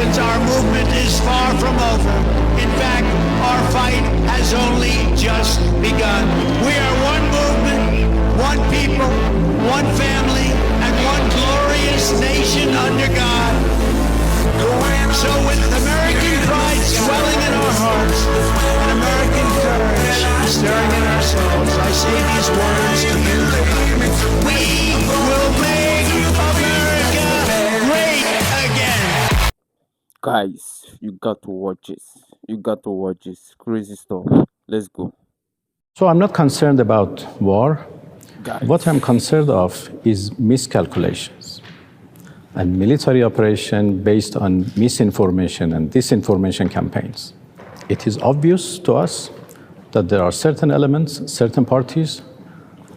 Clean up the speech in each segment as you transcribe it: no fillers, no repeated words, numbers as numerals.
Americans, our movement is far from over. In fact, our fight has only just begun. We are one movement, one people, one family, and one glorious nation under God. So with American pride swelling in our hearts and American courage stirring in our souls, I say these words to you. We will make America great again. Guys, you got to watch this. You got to watch this. Crazy stuff. Let's go. So I'm not concerned about war. Guys. What I'm concerned of is miscalculations and military operation based on misinformation and disinformation campaigns. It is obvious to us that there are certain elements, certain parties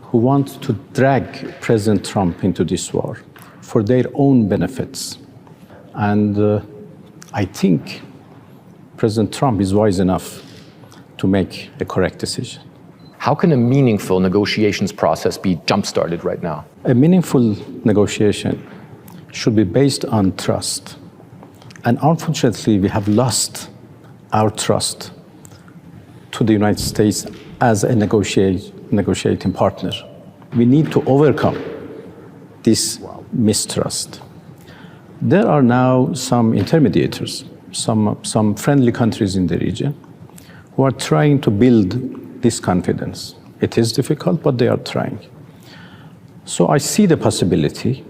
who want to drag President Trump into this war for their own benefits. And I think President Trump is wise enough to make a correct decision. How can a meaningful negotiations process be jump-started right now? A meaningful negotiation should be based on trust. And unfortunately, we have lost our trust to the United States as a negotiating partner. We need to overcome this mistrust. There are now some intermediators, some friendly countries in the region who are trying to build this confidence. It is difficult, but they are trying. So I see the possibility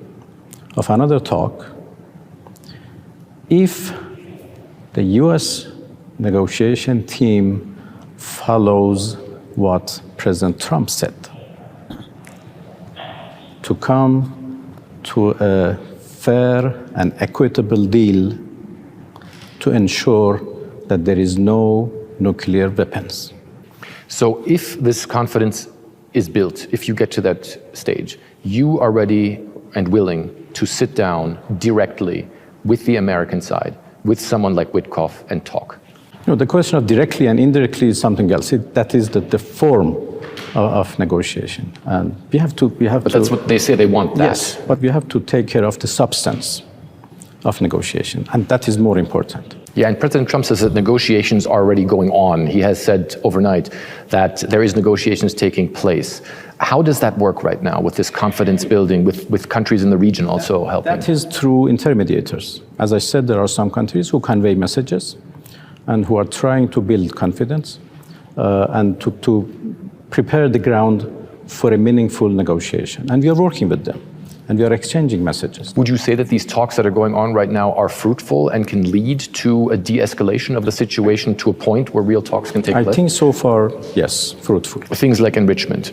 of another talk if the US negotiation team follows what President Trump said, to come to a fair and equitable deal to ensure that there is no nuclear weapons. So if this confidence is built, if you get to that stage, you are ready and willing to sit down directly with the American side, with someone like Witkoff, and talk? No, the question of directly and indirectly is something else. That is the form of negotiation. And we have to... But that's what they say, they want that. Yes, but we have to take care of the substance of negotiation, and that is more important. Yeah, and President Trump says that negotiations are already going on. He has said overnight that there is negotiations taking place. How does that work right now with this confidence building, with countries in the region also helping? That is through intermediators. As I said, there are some countries who convey messages and who are trying to build confidence and to prepare the ground for a meaningful negotiation. And we are working with them. And we are exchanging messages. Would you say that these talks that are going on right now are fruitful and can lead to a de-escalation of the situation to a point where real talks can take place? I think so far, yes, fruitful. Things like enrichment,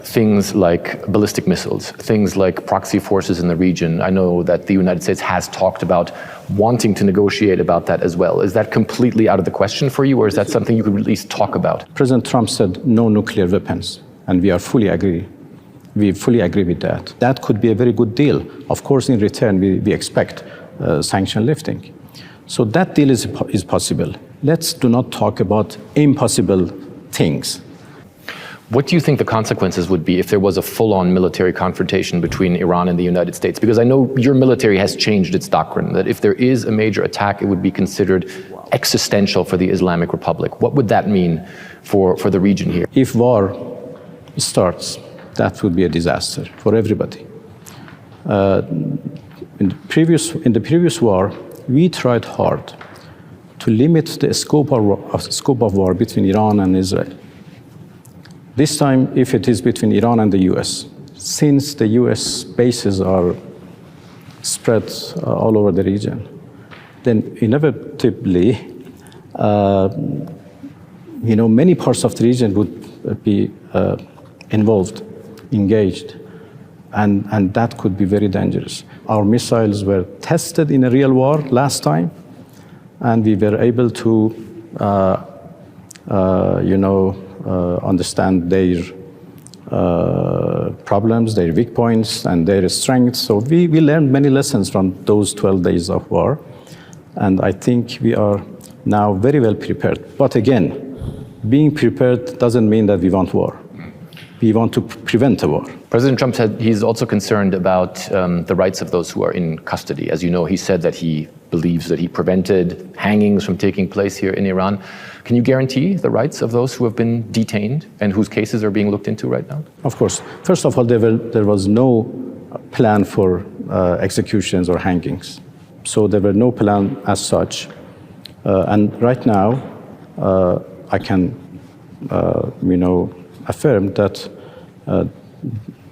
things like ballistic missiles, things like proxy forces in the region. I know that the United States has talked about wanting to negotiate about that as well. Is that completely out of the question for you, or is that something you could at least talk about? President Trump said no nuclear weapons, and we fully agree with that. That could be a very good deal. Of course, in return, we expect sanction lifting. So that deal is possible. Let's do not talk about impossible things. What do you think the consequences would be if there was a full-on military confrontation between Iran and the United States? Because I know your military has changed its doctrine, that if there is a major attack, it would be considered existential for the Islamic Republic. What would that mean for the region here? If war starts, that would be a disaster for everybody. In the previous war, we tried hard to limit the scope of war between Iran and Israel. This time, if it is between Iran and the US, since the US bases are spread all over the region, then inevitably, many parts of the region would be involved, engaged, and that could be very dangerous. Our missiles were tested in a real war last time, and we were able to, understand their problems, their weak points, and their strengths. So we learned many lessons from those 12 days of war, and I think we are now very well prepared. But again, being prepared doesn't mean that we want war. We want to prevent a war. President Trump said he's also concerned about the rights of those who are in custody. As you know, he said that he believes that he prevented hangings from taking place here in Iran. Can you guarantee the rights of those who have been detained and whose cases are being looked into right now? Of course. First of all, there was no plan for executions or hangings. So there were no plan as such. And right now, I can, affirm that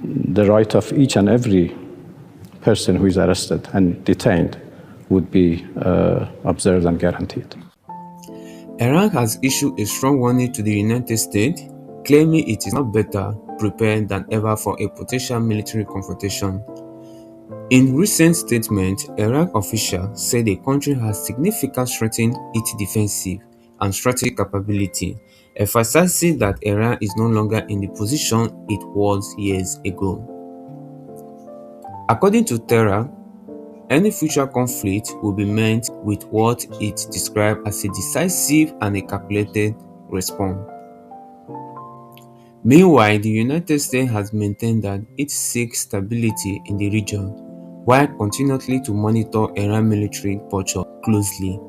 the right of each and every person who is arrested and detained would be observed and guaranteed. Iran has issued a strong warning to the United States, claiming it is not better prepared than ever for a potential military confrontation. In recent statements, Iraq officials said the country has significantly strengthened its defensive and strategic capability, emphasizing that Iran is no longer in the position it was years ago. According to Tehran, any future conflict will be met with what it described as a decisive and a calculated response. Meanwhile, the United States has maintained that it seeks stability in the region while continually to monitor Iran military posture closely.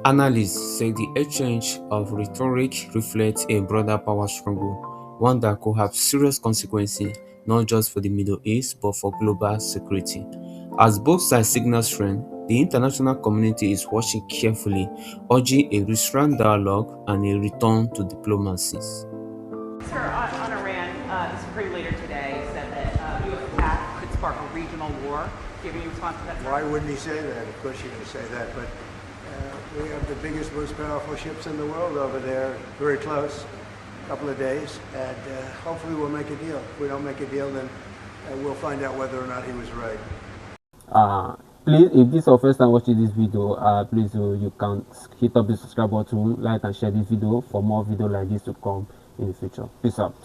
Analysts say the exchange of rhetoric reflects a broader power struggle, one that could have serious consequences not just for the Middle East but for global security. As both sides signal strength, the international community is watching carefully, urging a restrained dialogue and a return to diplomacy. Sir, on Iran, the Supreme Leader today said that U.S. attack could spark a regional war. Do you have any response to that? Why wouldn't he say that? Of course you're going to say that, but we have the biggest, most powerful ships in the world over there, very close, a couple of days, and hopefully we'll make a deal. If we don't make a deal, then we'll find out whether or not he was right. Please, if this is your first time watching this video, please you can hit up the subscribe button, like and share this video for more videos like this to come in the future. Peace out.